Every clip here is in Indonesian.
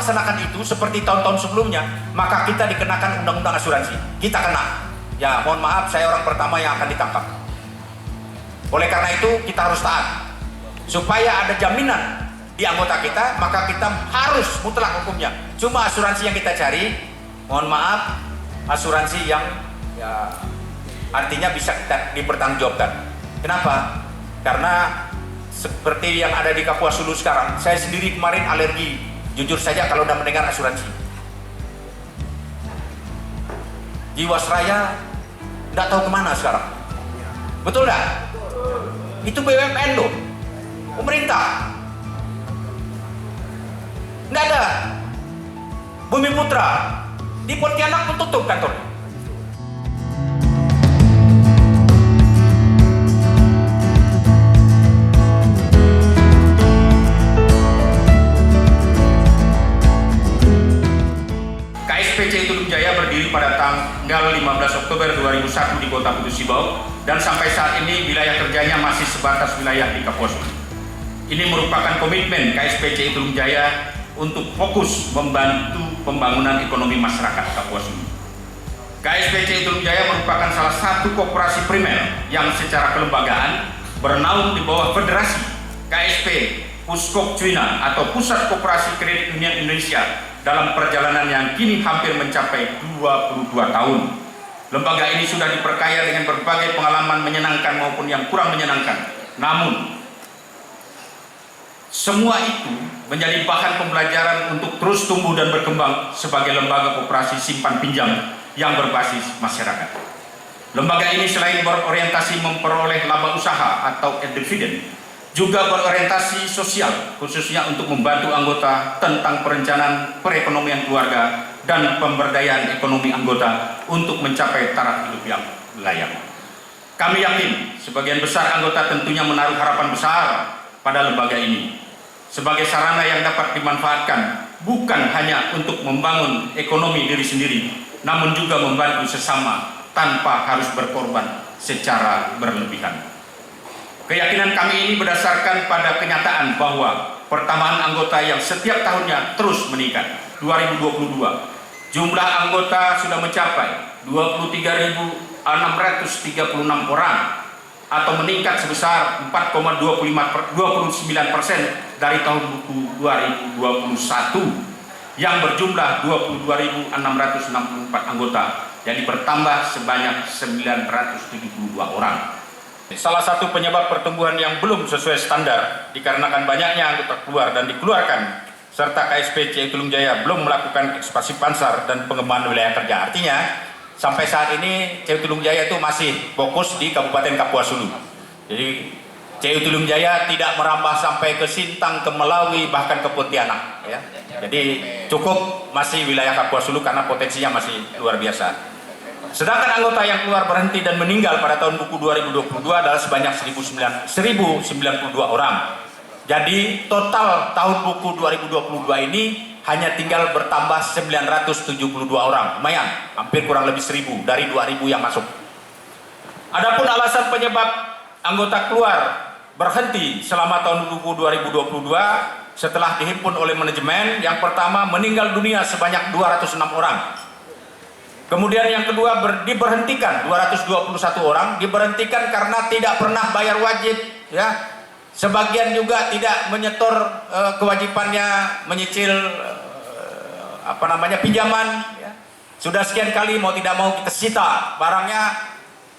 melaksanakan itu seperti tahun-tahun sebelumnya, maka kita dikenakan undang-undang asuransi. Kita kena. Ya, mohon maaf, saya orang pertama yang akan ditangkap. Oleh karena itu, kita harus taat. Supaya ada jaminan di anggota kita, maka kita harus mutlak hukumnya. Cuma asuransi yang kita cari, mohon maaf, asuransi yang ya artinya bisa kita dipertanggungjawabkan. Kenapa? Karena seperti yang ada di Kapuas Hulu sekarang, saya sendiri kemarin alergi, jujur saja kalau udah mendengar asuransi. Jiwasraya nggak tahu kemana sekarang. Betul nggak? Itu BUMN loh, pemerintah. Nggak ada. Bumi Putra di Pontianak pun tutup kantor. KSPC Tulung Jaya berdiri pada tanggal 15 Oktober 2001 di Kota Putus Sibau dan sampai saat ini wilayah kerjanya masih sebatas wilayah di Kapuas Hulu. Ini merupakan komitmen KSPC Tulung Jaya untuk fokus membantu pembangunan ekonomi masyarakat Kapuas Hulu. KSPC Tulung Jaya merupakan salah satu koperasi primer yang secara kelembagaan bernaung di bawah Federasi KSP Puskok Cina atau Pusat Koperasi Kredit Union Indonesia dalam perjalanan yang kini hampir mencapai 22 tahun. Lembaga ini sudah diperkaya dengan berbagai pengalaman menyenangkan maupun yang kurang menyenangkan. Namun, semua itu menjadi bahan pembelajaran untuk terus tumbuh dan berkembang sebagai lembaga koperasi simpan pinjam yang berbasis masyarakat. Lembaga ini selain berorientasi memperoleh laba usaha atau dividen, juga berorientasi sosial, khususnya untuk membantu anggota tentang perencanaan perekonomian keluarga dan pemberdayaan ekonomi anggota untuk mencapai taraf hidup yang layak. Kami yakin sebagian besar anggota tentunya menaruh harapan besar pada lembaga ini sebagai sarana yang dapat dimanfaatkan bukan hanya untuk membangun ekonomi diri sendiri, namun juga membantu sesama tanpa harus berkorban secara berlebihan. Keyakinan kami ini berdasarkan pada kenyataan bahwa pertambahan anggota yang setiap tahunnya terus meningkat. 2022, jumlah anggota sudah mencapai 23.636 orang atau meningkat sebesar 4,29% dari tahun buku 2021 yang berjumlah 22.664 anggota, jadi bertambah sebanyak 972 orang. Salah satu penyebab pertumbuhan yang belum sesuai standar dikarenakan banyaknya anggota keluar dan dikeluarkan, serta KSPC Tulung Jaya belum melakukan ekspansi pasar dan pengembangan wilayah kerja. Artinya, sampai saat ini CU Tulung Jaya itu masih fokus di Kabupaten Kapuas Hulu. Jadi, CU Tulung Jaya tidak merambah sampai ke Sintang, ke Melawi, bahkan ke Pontianak. Ya. Jadi, cukup masih wilayah Kapuas Hulu karena potensinya masih luar biasa. Sedangkan anggota yang keluar berhenti dan meninggal pada tahun buku 2022 adalah sebanyak 1092 orang. Jadi total tahun buku 2022 ini hanya tinggal bertambah 972 orang. Lumayan, hampir kurang lebih 1000 dari 2000 yang masuk. Adapun alasan penyebab anggota keluar berhenti selama tahun buku 2022 setelah dihimpun oleh manajemen, yang pertama meninggal dunia sebanyak 206 orang. Kemudian yang kedua diberhentikan 221 orang, diberhentikan karena tidak pernah bayar wajib, ya. Sebagian juga tidak menyetor kewajibannya menyicil pinjaman, ya. Sudah sekian kali mau tidak mau kita sita barangnya,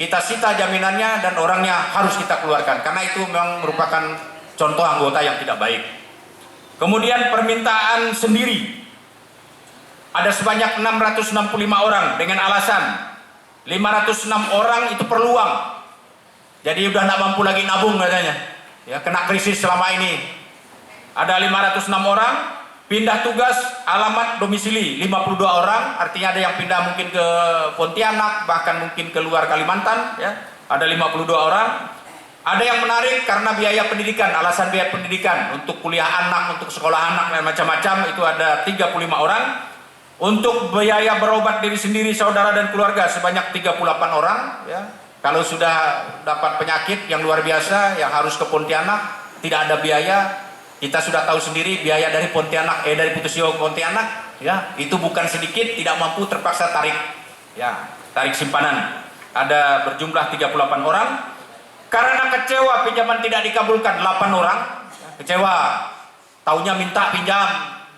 kita sita jaminannya dan orangnya harus kita keluarkan karena itu memang merupakan contoh anggota yang tidak baik. Kemudian permintaan sendiri ada sebanyak 665 orang dengan alasan 506 orang itu perlu uang. Jadi udah tidak mampu lagi nabung katanya. Ya, kena krisis selama ini. Ada 506 orang, pindah tugas, alamat domisili 52 orang, artinya ada yang pindah mungkin ke Pontianak, bahkan mungkin ke luar Kalimantan, ya. Ada 52 orang. Ada yang menarik karena biaya pendidikan, alasan biaya pendidikan untuk kuliah anak, untuk sekolah anak dan macam-macam itu ada 35 orang. Untuk biaya berobat diri sendiri, saudara dan keluarga sebanyak 38 orang, ya. Kalau sudah dapat penyakit yang luar biasa yang harus ke Pontianak, tidak ada biaya, Kita sudah tahu sendiri biaya dari Pontianak, dari Putus Ibau ke Pontianak, ya, itu bukan sedikit, tidak mampu terpaksa tarik, ya, tarik simpanan. Ada berjumlah 38 orang. Karena kecewa pinjaman tidak dikabulkan 8 orang, kecewa, taunya minta pinjam,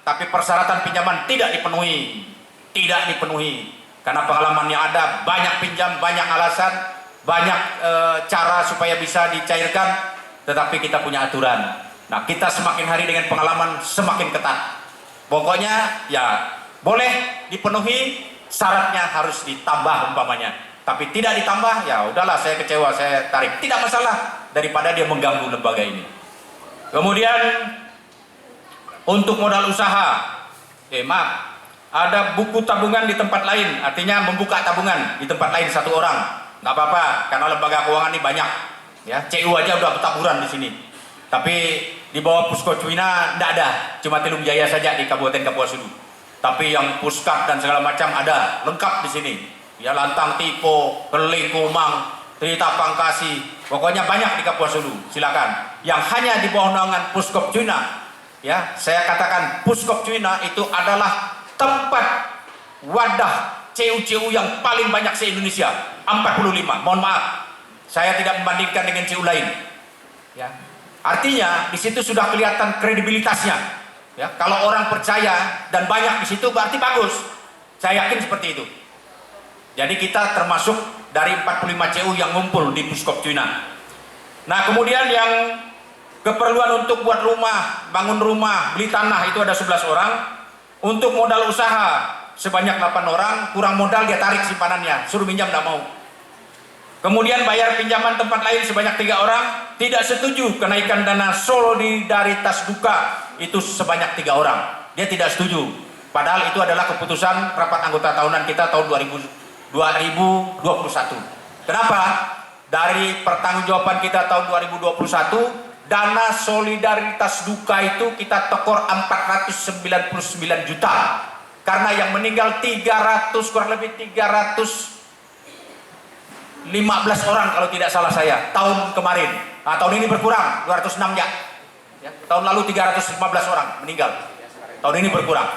tapi persyaratan pinjaman tidak dipenuhi, karena pengalaman yang ada banyak pinjam, banyak alasan, banyak cara supaya bisa dicairkan, tetapi kita punya aturan. Nah, kita semakin hari dengan pengalaman semakin ketat. Pokoknya ya boleh dipenuhi, syaratnya harus ditambah umpamanya. Tapi tidak ditambah, ya udahlah, saya kecewa, saya tarik. Tidak masalah, daripada dia mengganggu lembaga ini. Kemudian untuk modal usaha, ada buku tabungan di tempat lain, artinya membuka tabungan di tempat lain 1 orang, nggak apa-apa, karena lembaga keuangan ini banyak. Ya, CU aja udah bertaburan di sini. Tapi di bawah Pusko Cuina tidak ada, cuma Tilung Jaya saja di Kabupaten Kapuas Hulu. Tapi yang Puskap dan segala macam ada, lengkap di sini. Ya, Lantang Tipo, Keling Kumang, Trita Pangkasi, pokoknya banyak di Kapuas Hulu. Silakan. Yang hanya di bawah naungan Puskop Cuina, ya, saya katakan Puskop Cuina itu adalah tempat wadah CU-CU yang paling banyak se-Indonesia, 45. Mohon maaf, saya tidak membandingkan dengan CU lain. Ya. Artinya di situ sudah kelihatan kredibilitasnya. Ya, kalau orang percaya dan banyak di situ berarti bagus. Saya yakin seperti itu. Jadi kita termasuk dari 45 CU yang ngumpul di Puskop Cuina. Nah, kemudian yang keperluan untuk buat rumah, bangun rumah, beli tanah itu ada 11 orang. Untuk modal usaha sebanyak 8 orang, kurang modal dia tarik simpanannya, suruh minjam tidak mau. Kemudian bayar pinjaman tempat lain sebanyak 3 orang, tidak setuju kenaikan dana solidaritas duka itu sebanyak 3 orang. Dia tidak setuju. Padahal itu adalah keputusan rapat anggota tahunan kita tahun 2021. Kenapa? Dari pertanggungjawaban kita tahun 2021, dana solidaritas duka itu kita tekor 499 juta. Karena yang meninggal 300, kurang lebih 315 orang kalau tidak salah saya tahun kemarin. Nah, tahun ini berkurang 206 ya. Tahun lalu 315 orang meninggal, tahun ini berkurang.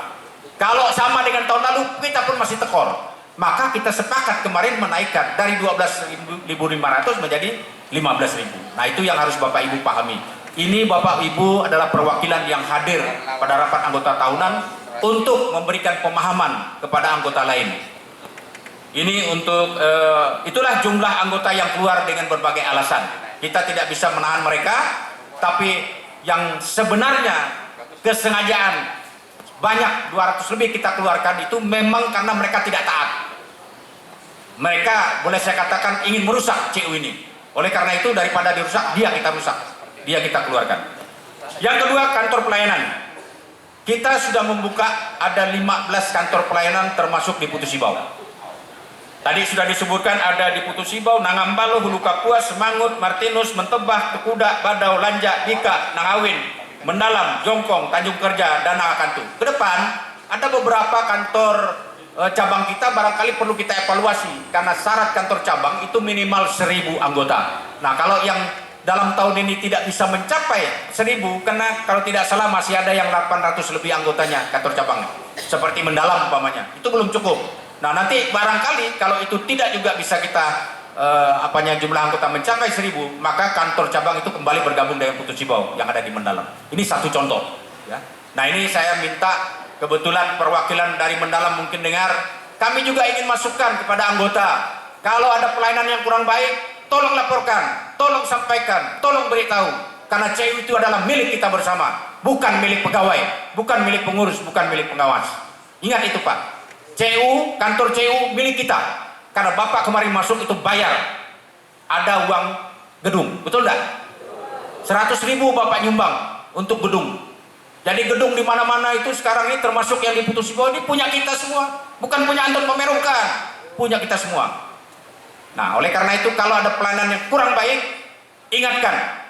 Kalau sama dengan tahun lalu kita pun masih tekor, maka kita sepakat kemarin menaikkan dari 12.500 menjadi 15.000. Nah, itu yang harus Bapak Ibu pahami. Ini Bapak Ibu adalah perwakilan yang hadir pada rapat anggota tahunan untuk memberikan pemahaman kepada anggota lain. Ini untuk itulah jumlah anggota yang keluar dengan berbagai alasan. Kita tidak bisa menahan mereka, tapi yang sebenarnya kesengajaan banyak 200 lebih kita keluarkan itu memang karena mereka tidak taat. Mereka boleh saya katakan ingin merusak CU ini. Oleh karena itu daripada dirusak, dia kita rusak, dia kita keluarkan. Yang kedua, kantor pelayanan. Kita sudah membuka ada 15 kantor pelayanan termasuk di Putus Ibau. Tadi sudah disebutkan ada di Putus Ibau, Nangambalo, Hulu Kapuas, Semangut, Martinus, Mentebah, Tekuda, Badau, Lanjak, Dika, Nangawin, Mendalam, Jongkong, Tanjung Kerja, dan Nangkantu. Ke depan ada beberapa kantor cabang kita barangkali perlu kita evaluasi karena syarat kantor cabang itu minimal 1.000 anggota. Nah, kalau yang dalam tahun ini tidak bisa mencapai 1.000 karena kalau tidak salah masih ada yang 800 lebih anggotanya kantor cabangnya. Seperti Mendalam umpamanya, itu belum cukup. Nah, nanti barangkali kalau itu tidak juga bisa kita jumlah anggota mencapai 1.000, maka kantor cabang itu kembali bergabung dengan Putus Ibau yang ada di Mendalam. Ini satu contoh ya. Nah, ini saya minta, kebetulan perwakilan dari Mendalam mungkin dengar, kami juga ingin masukan kepada anggota. Kalau ada pelayanan yang kurang baik, tolong laporkan, tolong sampaikan, tolong beritahu. Karena CU itu adalah milik kita bersama, bukan milik pegawai, bukan milik pengurus, bukan milik pengawas. Ingat itu Pak, CU, kantor CU milik kita. Karena Bapak kemarin masuk itu bayar, ada uang gedung, betul enggak? 100.000 Bapak nyumbang untuk gedung. Jadi gedung di mana-mana itu sekarang ini termasuk yang di Putus Ibau ini punya kita semua, bukan punya Anton Pamerukan, punya kita semua. Nah, oleh karena itu kalau ada pelayanan yang kurang baik, ingatkan.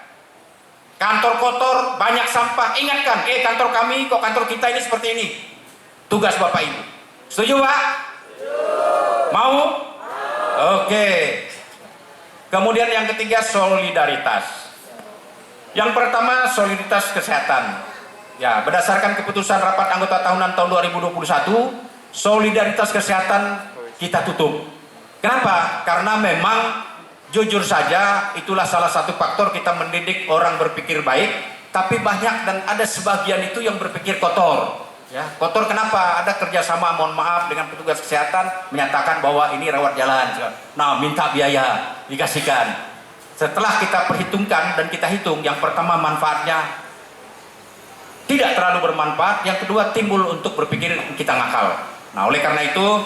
Kantor kotor, banyak sampah, ingatkan. Kantor kami, kok kantor kita ini seperti ini. Tugas Bapak Ibu. Setuju Pak? Mau? Oke. Kemudian yang ketiga, solidaritas. Yang pertama, solidaritas kesehatan. Ya, berdasarkan keputusan rapat anggota tahunan tahun 2021, solidaritas kesehatan kita tutup. Kenapa? Karena memang jujur saja itulah salah satu faktor kita mendidik orang berpikir baik, tapi banyak dan ada sebagian itu yang berpikir kotor. Ya, kotor kenapa? Ada kerjasama, mohon maaf, dengan petugas kesehatan menyatakan bahwa ini rawat jalan. Nah, minta biaya dikasihkan. Setelah kita perhitungkan dan kita hitung, yang pertama manfaatnya tidak terlalu bermanfaat, yang kedua timbul untuk berpikir kita ngakal. Nah, oleh karena itu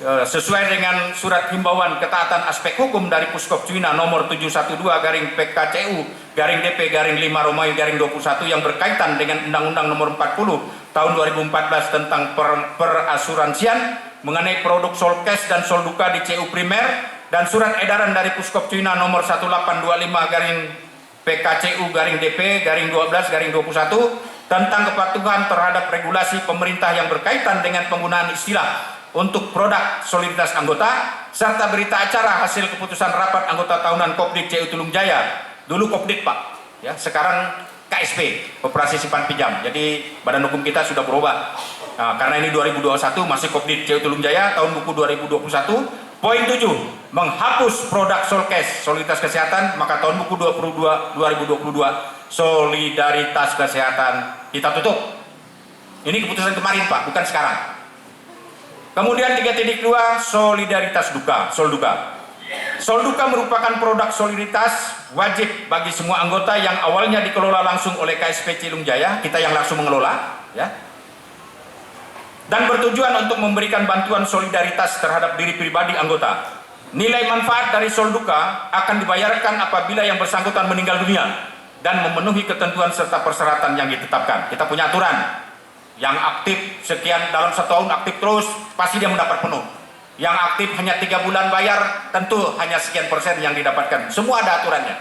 sesuai dengan surat himbauan ketaatan aspek hukum dari Puskop Cuina nomor 712/PKCU/DP/5 Romawi/21 yang berkaitan dengan Undang-Undang nomor 40 tahun 2014 tentang perasuransian mengenai produk Solkes dan Solduka di CU primer, dan surat edaran dari Puskop Cuina nomor 1825/PKCU/DP/12/21 tentang kepatuhan terhadap regulasi pemerintah yang berkaitan dengan penggunaan istilah untuk produk soliditas anggota, serta berita acara hasil keputusan rapat anggota tahunan Kopdit CU Tulung Jaya, dulu Kopdit Pak, ya, sekarang KSP, Koperasi Simpan Pinjam. Jadi badan hukum kita sudah berubah. Nah, karena ini 2021 masih Kopdit CU Tulung Jaya, tahun buku 2021. Poin 7, menghapus produk Solkes, soliditas kesehatan, maka tahun buku 2022 solidaritas kesehatan kita tutup. Ini keputusan kemarin Pak, bukan sekarang. Kemudian 3.2, solidaritas duka, Solduka. Solduka merupakan produk soliditas wajib bagi semua anggota yang awalnya dikelola langsung oleh KSP Cilung Jaya, kita yang langsung mengelola, ya, dan bertujuan untuk memberikan bantuan solidaritas terhadap diri pribadi anggota. Nilai manfaat dari Solduka akan dibayarkan apabila yang bersangkutan meninggal dunia dan memenuhi ketentuan serta persyaratan yang ditetapkan. Kita punya aturan. Yang aktif sekian dalam 1 tahun aktif terus, pasti dia mendapat penuh. Yang aktif hanya 3 bulan bayar, tentu hanya sekian persen yang didapatkan. Semua ada aturannya.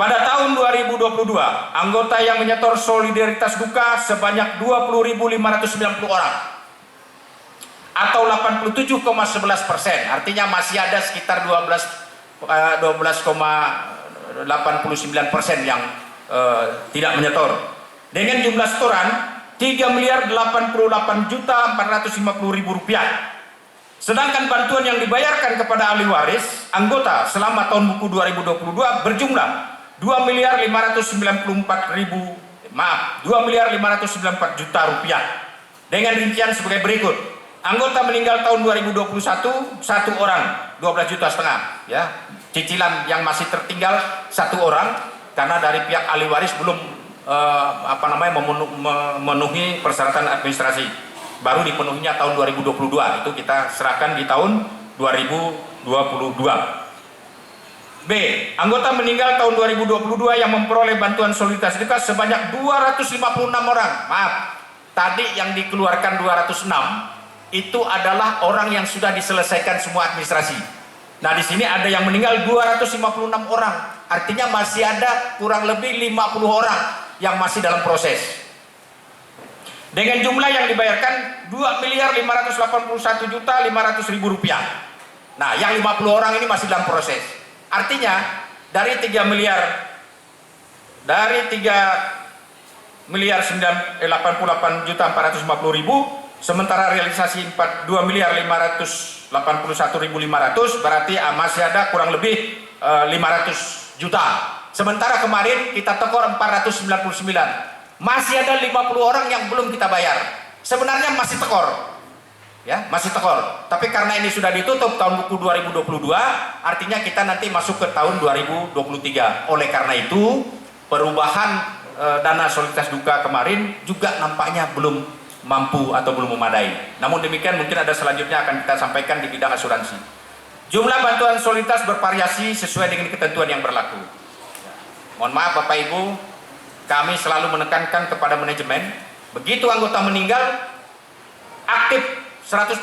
Pada tahun 2022, anggota yang menyetor solidaritas duka sebanyak 20.590 orang atau 87,11%. Artinya masih ada sekitar 12,89% yang tidak menyetor. Dengan jumlah setoran 3.088.450.000 rupiah. Sedangkan bantuan yang dibayarkan kepada ahli waris anggota selama tahun buku 2022 berjumlah 2.594 juta rupiah. Dengan rincian sebagai berikut. Anggota meninggal tahun 2021 1 orang 12,5 juta, ya. Cicilan yang masih tertinggal 1 orang karena dari pihak ahli waris belum memenuhi persyaratan administrasi. Baru dipenuhinya tahun 2022, itu kita serahkan di tahun 2022. B. Anggota meninggal tahun 2022 yang memperoleh bantuan solidaritas duka sebanyak 256 orang. Maaf, tadi yang dikeluarkan 206 itu adalah orang yang sudah diselesaikan semua administrasi. Nah, di sini ada yang meninggal 256 orang. Artinya masih ada kurang lebih 50 orang yang masih dalam proses. Dengan jumlah yang dibayarkan 2.581.500.000 rupiah. Nah, yang 50 orang ini masih dalam proses. Artinya dari 3.088.450.000, sementara realisasi 2.581.500, berarti masih ada kurang lebih 500 juta. Sementara kemarin kita tekor 499. Masih ada 50 orang yang belum kita bayar. Sebenarnya masih tekor. Ya, masih tekor. Tapi karena ini sudah ditutup tahun buku 2022, artinya kita nanti masuk ke tahun 2023. Oleh karena itu, perubahan dana solidaritas duka kemarin juga nampaknya belum mampu atau belum memadai. Namun demikian mungkin ada selanjutnya akan kita sampaikan di bidang asuransi. Jumlah bantuan solidaritas bervariasi sesuai dengan ketentuan yang berlaku. Mohon maaf Bapak Ibu, kami selalu menekankan kepada manajemen, begitu anggota meninggal, aktif 100%,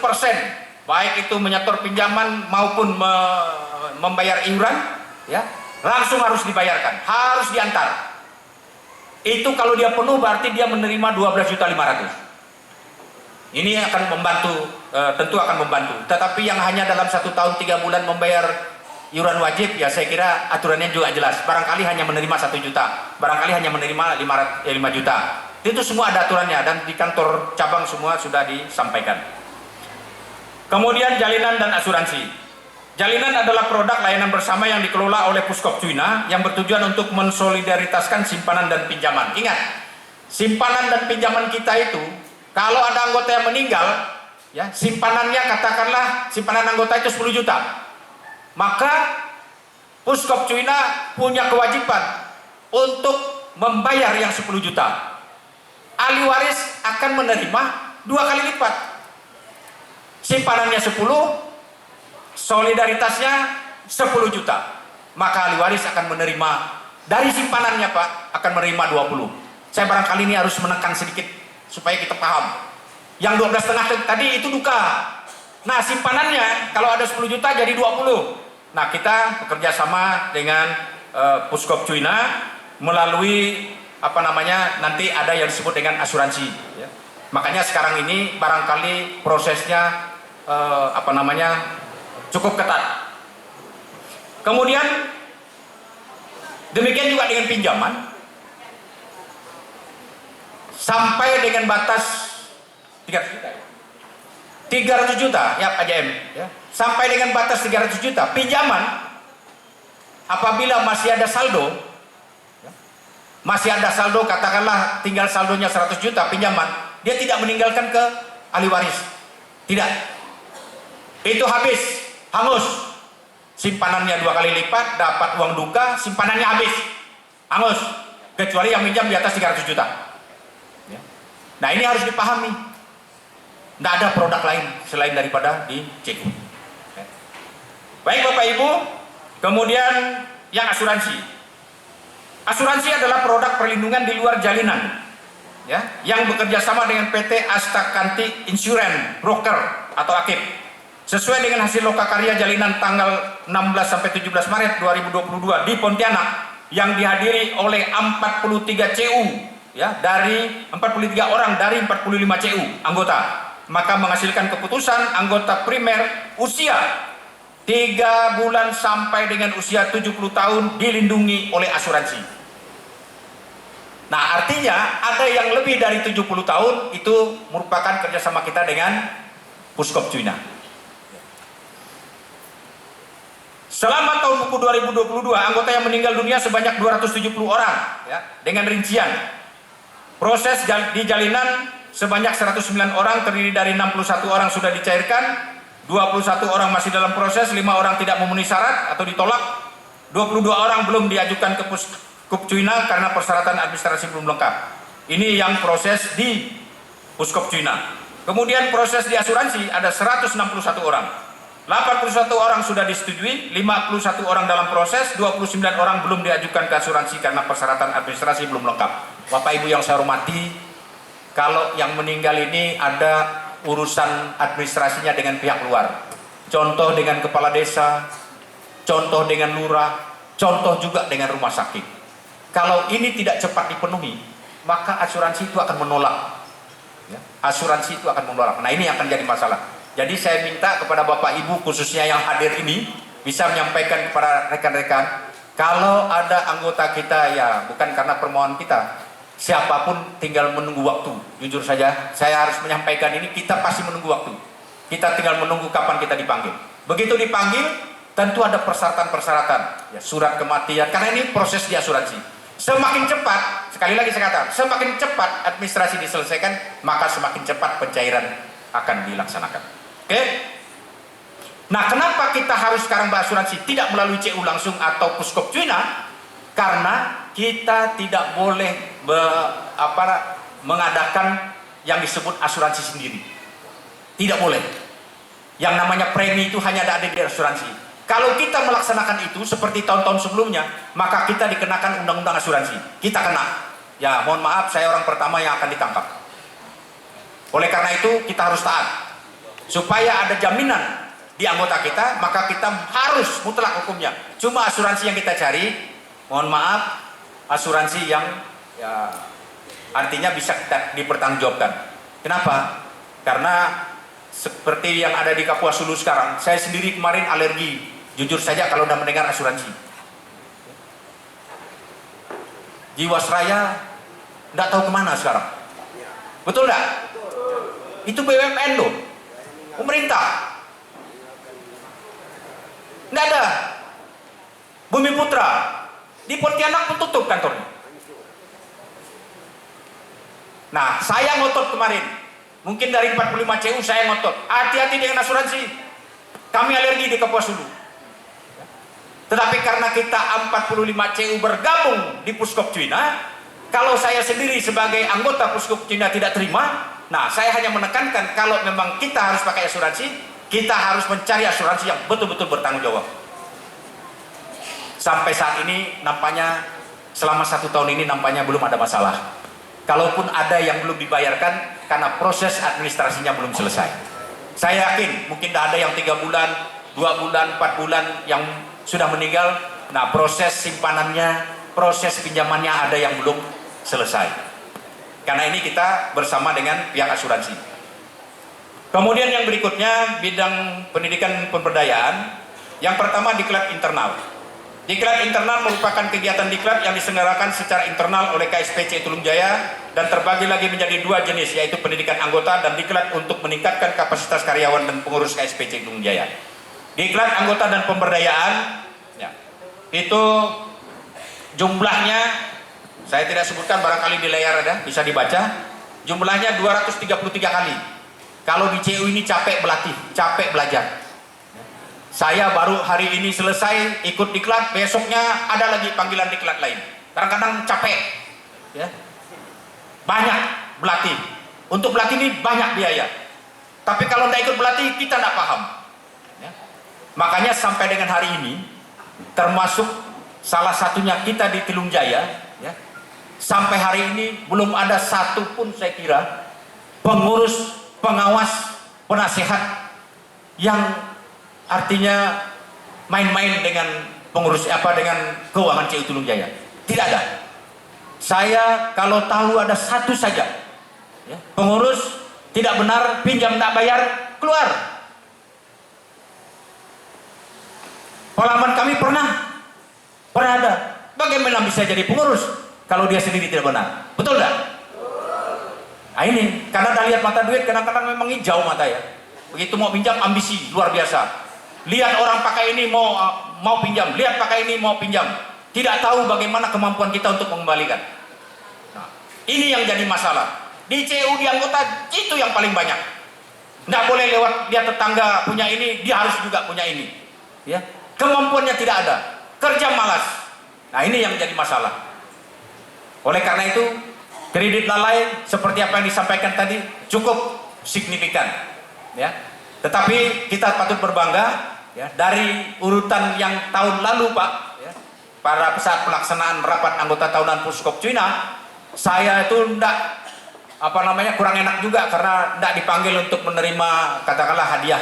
baik itu menyetor pinjaman maupun membayar iuran, ya, langsung harus dibayarkan, harus diantar. Itu kalau dia penuh berarti dia menerima 12.500.000. Ini akan membantu, tentu akan membantu. Tetapi yang hanya dalam 1 tahun 3 bulan membayar iuran wajib, ya saya kira aturannya juga jelas. Barangkali hanya menerima 1 juta, barangkali hanya menerima 5 juta. Itu semua ada aturannya dan di kantor cabang semua sudah disampaikan. Kemudian jalinan dan asuransi. Jalinan adalah produk layanan bersama yang dikelola oleh Puskopcuina yang bertujuan untuk mensolidaritaskan simpanan dan pinjaman. Ingat, simpanan dan pinjaman kita itu, kalau ada anggota yang meninggal, ya, simpanannya katakanlah simpanan anggota itu 10 juta. Maka Puskopcuina punya kewajiban untuk membayar yang 10 juta. Ahli waris akan menerima 2 kali lipat. Simpanannya 10, solidaritasnya 10 juta. Maka ahli waris akan menerima dari simpanannya Pak, akan menerima 20. Saya barangkali ini harus menekan sedikit supaya kita paham. Yang 12,5 tadi itu duka. Nah, simpanannya kalau ada 10 juta jadi 20. Nah, kita bekerja sama dengan Puskopcuina melalui nanti ada yang disebut dengan asuransi, ya. Makanya sekarang ini barangkali prosesnya cukup ketat. Kemudian demikian juga dengan pinjaman sampai dengan batas 300 juta ya Pak JM, ya. Sampai dengan batas 300 juta pinjaman apabila masih ada saldo, katakanlah tinggal saldonya 100 juta pinjaman, dia tidak meninggalkan ke ahli waris, tidak, itu habis, hangus, simpanannya 2 kali lipat, dapat uang duka, simpanannya habis, hangus, kecuali yang minjam di atas 300 juta. Nah, ini harus dipahami, tidak ada produk lain selain daripada di CU. Baik Bapak Ibu, kemudian yang asuransi. Asuransi adalah produk perlindungan di luar jalinan, ya, yang bekerja sama dengan PT Astakanti Insurance Broker atau AKIP. Sesuai dengan hasil lokakarya jalinan tanggal 16 sampai 17 Maret 2022 di Pontianak yang dihadiri oleh 43 CU, ya, dari 43 orang dari 45 CU anggota, maka menghasilkan keputusan anggota primer usia 3 bulan sampai dengan usia 70 tahun dilindungi oleh asuransi. Nah, artinya ada yang lebih dari 70 tahun itu merupakan kerjasama kita dengan Puskopcuina. Selama tahun buku 2022, anggota yang meninggal dunia sebanyak 270 orang, ya, dengan rincian. Proses di jalinan sebanyak 109 orang, terdiri dari 61 orang sudah dicairkan, 21 orang masih dalam proses, 5 orang tidak memenuhi syarat atau ditolak, 22 orang belum diajukan ke Puskopcuina karena persyaratan administrasi belum lengkap. Ini yang proses di Puskopcuina. Kemudian proses di asuransi ada 161 orang. 81 orang sudah disetujui, 51 orang dalam proses, 29 orang belum diajukan ke asuransi karena persyaratan administrasi belum lengkap. Bapak Ibu yang saya hormati, kalau yang meninggal ini ada urusan administrasinya dengan pihak luar. Contoh dengan kepala desa, contoh dengan lurah, contoh juga dengan rumah sakit. Kalau ini tidak cepat dipenuhi, maka asuransi itu akan menolak. Ya, asuransi itu akan menolak. Nah, ini akan jadi masalah. Jadi saya minta kepada Bapak Ibu khususnya yang hadir ini bisa menyampaikan kepada rekan-rekan, kalau ada anggota kita, ya bukan karena permohonan kita, siapapun tinggal menunggu waktu. Jujur saja, saya harus menyampaikan ini, kita pasti menunggu waktu. Kita tinggal menunggu kapan kita dipanggil. Begitu dipanggil, tentu ada persyaratan-persyaratan, ya, surat kematian, karena ini proses di asuransi. Semakin cepat, sekali lagi saya katakan, semakin cepat administrasi diselesaikan, maka semakin cepat pencairan akan dilaksanakan. Oke? Nah, kenapa kita harus sekarang berasuransi tidak melalui CU langsung atau Puskopcuina? Karena kita tidak boleh mengadakan yang disebut asuransi sendiri. Tidak boleh. Yang namanya premi itu hanya ada di asuransi. Kalau kita melaksanakan itu seperti tahun-tahun sebelumnya, maka kita dikenakan undang-undang asuransi. Kita kena. Ya, mohon maaf, saya orang pertama yang akan ditangkap. Oleh karena itu, kita harus taat. Supaya ada jaminan di anggota kita, maka kita harus mutlak hukumnya. Cuma asuransi yang kita cari, mohon maaf, asuransi yang ya, artinya bisa kita dipertanggungjawabkan. Kenapa? Karena seperti yang ada di Kapuas Hulu sekarang, saya sendiri kemarin alergi. Jujur saja kalau udah mendengar asuransi, Jiwasraya nggak tahu kemana sekarang. Betul nggak? Itu BUMN loh, pemerintah. Nggak ada. Bumi Putra di Pontianak pun tutup kantornya. Nah, saya ngotot kemarin, mungkin dari 45 CU saya ngotot, hati-hati dengan asuransi, kami alergi di Kapuas Hulu. Tetapi karena kita 45 CU bergabung di Puskopcuina, kalau saya sendiri sebagai anggota Puskopcuina tidak terima, nah saya hanya menekankan kalau memang kita harus pakai asuransi, kita harus mencari asuransi yang betul-betul bertanggung jawab. Sampai saat ini nampaknya, selama 1 tahun ini nampaknya belum ada masalah. Kalaupun ada yang belum dibayarkan karena proses administrasinya belum selesai. Saya yakin mungkin ada yang 3 bulan, 2 bulan, 4 bulan yang sudah meninggal. Nah, proses simpanannya, proses pinjamannya ada yang belum selesai. Karena ini kita bersama dengan pihak asuransi. Kemudian yang berikutnya bidang pendidikan pemberdayaan. Yang pertama diklat internal. Diklat internal merupakan kegiatan diklat yang diselenggarakan secara internal oleh KSPC Tulung Jaya dan terbagi lagi menjadi 2 jenis, yaitu pendidikan anggota dan diklat untuk meningkatkan kapasitas karyawan dan pengurus KSPC Tulung Jaya. Diklat anggota dan pemberdayaan ya, itu jumlahnya saya tidak sebutkan, barangkali di layar ada, bisa dibaca. Jumlahnya 233 kali. Kalau di CU ini capek berlatih, capek belajar. Saya baru hari ini selesai ikut diklat, besoknya ada lagi panggilan diklat lain. Kadang-kadang capek, ya. Banyak berlatih. Untuk berlatih ini banyak biaya. Tapi kalau tidak ikut berlatih, kita tidak paham. Ya. Makanya sampai dengan hari ini, termasuk salah satunya kita di Tulung Jaya, ya, sampai hari ini belum ada satupun saya kira pengurus, pengawas, penasehat yang artinya main-main dengan pengurus dengan keuangan CU Tulung Jaya. Tidak ada. Saya kalau tahu ada satu saja ya, pengurus tidak benar, pinjam tak bayar, keluar. Pengalaman kami pernah ada. Bagaimana bisa jadi pengurus kalau dia sendiri tidak benar? Betul tidak? Nah ini karena dah lihat mata duit, kadang-kadang memang hijau mata ya. Begitu mau pinjam, ambisi luar biasa. Lihat orang pakai ini mau pinjam, lihat pakai ini mau pinjam. Tidak tahu bagaimana kemampuan kita untuk mengembalikan. Nah, ini yang jadi masalah. Di CU di anggota itu yang paling banyak. Tidak boleh lewat dia tetangga punya ini, dia harus juga punya ini. Ya, kemampuannya tidak ada, kerja malas. Nah ini yang jadi masalah. Oleh karena itu, kredit lalai seperti apa yang disampaikan tadi cukup signifikan. Ya, tetapi kita patut berbangga. Ya, dari urutan yang tahun lalu Pak, ya, pada saat pelaksanaan rapat anggota tahunan Puskopcuina, saya itu kurang enak juga karena tidak dipanggil untuk menerima katakanlah hadiah,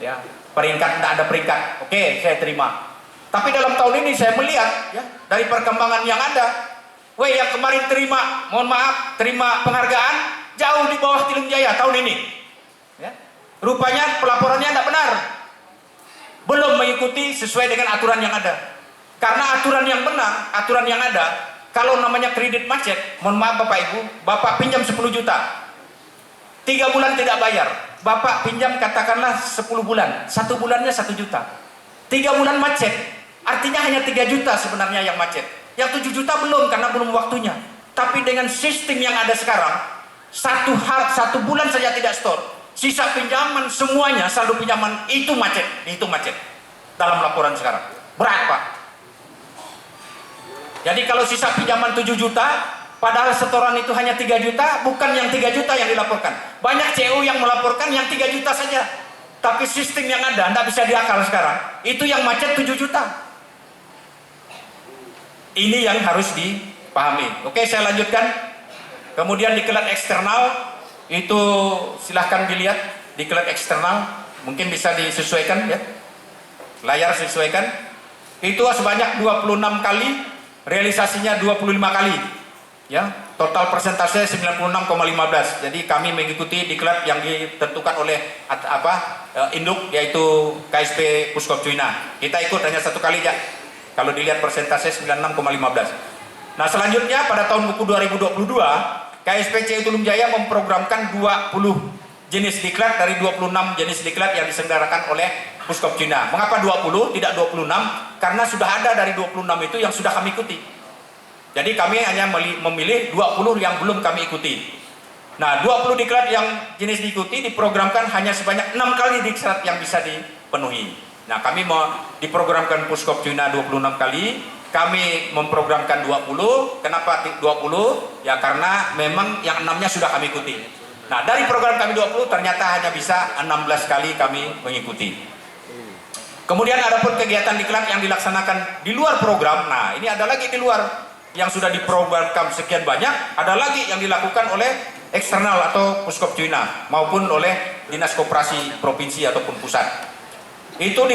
ya, peringkat, tidak ada peringkat. Oke, saya terima. Tapi dalam tahun ini saya melihat ya, dari perkembangan yang ada, yang kemarin terima penghargaan jauh di bawah Tulung Jaya tahun ini. Ya. Rupanya pelaporannya tidak benar. Belum mengikuti sesuai dengan aturan yang ada. Karena aturan yang benar, aturan yang ada, kalau namanya kredit macet, mohon maaf Bapak Ibu, Bapak pinjam 10 juta, 3 bulan tidak bayar, Bapak pinjam katakanlah 10 bulan, 1 bulannya 1 juta, 3 bulan macet, artinya hanya 3 juta sebenarnya yang macet, yang 7 juta belum karena belum waktunya. Tapi dengan sistem yang ada sekarang, 1 bulan saja tidak store, sisa pinjaman semuanya, saldo pinjaman itu macet, dalam laporan sekarang. Berat Pak. Jadi kalau sisa pinjaman 7 juta, padahal setoran itu hanya 3 juta, bukan yang 3 juta yang dilaporkan. Banyak CU yang melaporkan yang 3 juta saja. Tapi sistem yang ada, Anda bisa diakal sekarang. Itu yang macet 7 juta. Ini yang harus dipahami. Oke, saya lanjutkan. Kemudian diklat eksternal. Itu silahkan dilihat diklat eksternal, mungkin bisa disesuaikan ya, layar sesuaikan. Itu sebanyak 26 kali, realisasinya 25 kali ya, total persentase 96,15. Jadi kami mengikuti diklat yang ditentukan oleh induk, yaitu KSP Puskopcuina. Kita ikut hanya 1 kali ya, kalau dilihat persentase 96,15. Nah selanjutnya pada tahun buku 2022 KSPC Tulung Jaya memprogramkan 20 jenis diklat dari 26 jenis diklat yang diselenggarakan oleh Puskop Cina. Mengapa 20, tidak 26? Karena sudah ada dari 26 itu yang sudah kami ikuti. Jadi kami hanya memilih 20 yang belum kami ikuti. Nah, 20 diklat yang jenis diikuti diprogramkan hanya sebanyak 6 kali diklat yang bisa dipenuhi. Nah, kami mau diprogramkan Puskop Cina 26 kali, kami memprogramkan 20. Kenapa 20? Ya karena memang yang 6-nya sudah kami ikuti. Nah, dari program kami 20 ternyata hanya bisa 16 kali kami mengikuti. Kemudian ada pun kegiatan diklat yang dilaksanakan di luar program. Nah, ini ada lagi di luar yang sudah diprogramkan sekian banyak, ada lagi yang dilakukan oleh eksternal atau Puskop Cina maupun oleh Dinas Koperasi Provinsi ataupun pusat. Itu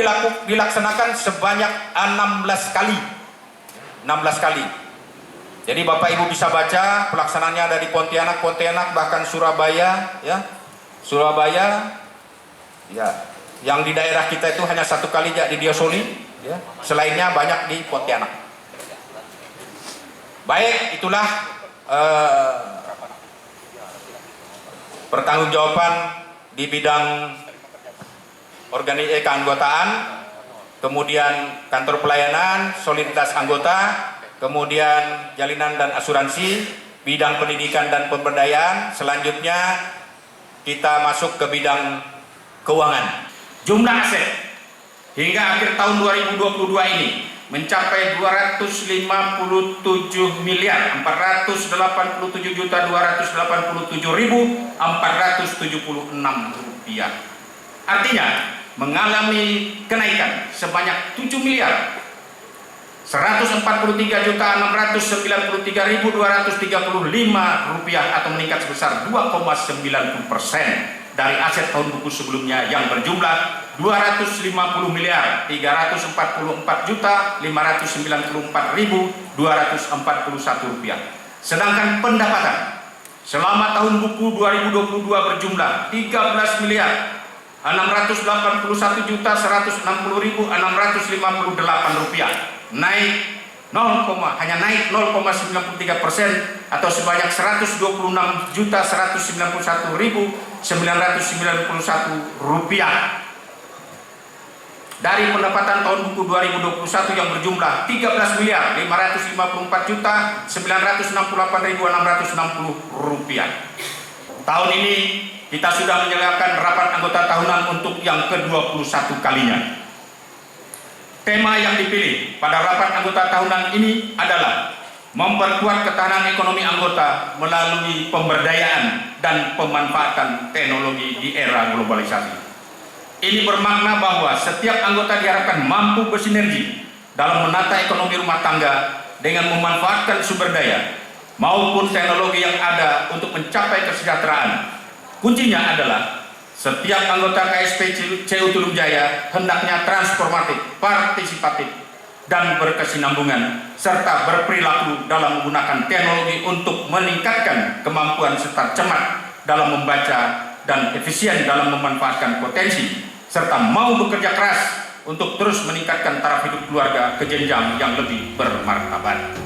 dilaksanakan sebanyak 16 kali. 16 kali. Jadi Bapak Ibu bisa baca pelaksanaannya dari Pontianak, bahkan Surabaya, ya. Surabaya, ya. Yang di daerah kita itu hanya 1 kali di Diosoli, ya. Selainnya banyak di Pontianak. Baik, itulah pertanggungjawaban di bidang keanggotaan, kemudian kantor pelayanan, soliditas anggota, kemudian jalinan dan asuransi, bidang pendidikan dan pemberdayaan. Selanjutnya kita masuk ke bidang keuangan. Jumlah aset hingga akhir tahun 2022 ini mencapai 254.287.486 rupiah. Artinya mengalami kenaikan sebanyak 7.143.693.235 rupiah atau meningkat sebesar 2,90% dari aset tahun buku sebelumnya yang berjumlah 250.344.594.241 rupiah. Sedangkan pendapatan selama tahun buku 2022 berjumlah 13.681.160.658 rupiah, naik hanya naik 0,93% atau sebanyak 126.191.991 rupiah dari pendapatan tahun buku 2021 yang berjumlah 13.554.968.660 rupiah. Tahun ini kita sudah menyelenggarakan rapat anggota tahunan untuk yang ke-21 kalinya. Tema yang dipilih pada rapat anggota tahunan ini adalah memperkuat ketahanan ekonomi anggota melalui pemberdayaan dan pemanfaatan teknologi di era globalisasi. Ini bermakna bahwa setiap anggota diharapkan mampu bersinergi dalam menata ekonomi rumah tangga dengan memanfaatkan sumber daya maupun teknologi yang ada untuk mencapai kesejahteraan. Kuncinya adalah setiap anggota KSPCU Tulung Jaya hendaknya transformatif, partisipatif, dan berkesinambungan, serta berperilaku dalam menggunakan teknologi untuk meningkatkan kemampuan serta cermat dalam membaca dan efisien dalam memanfaatkan potensi, serta mau bekerja keras untuk terus meningkatkan taraf hidup keluarga ke jenjang yang lebih bermartabat.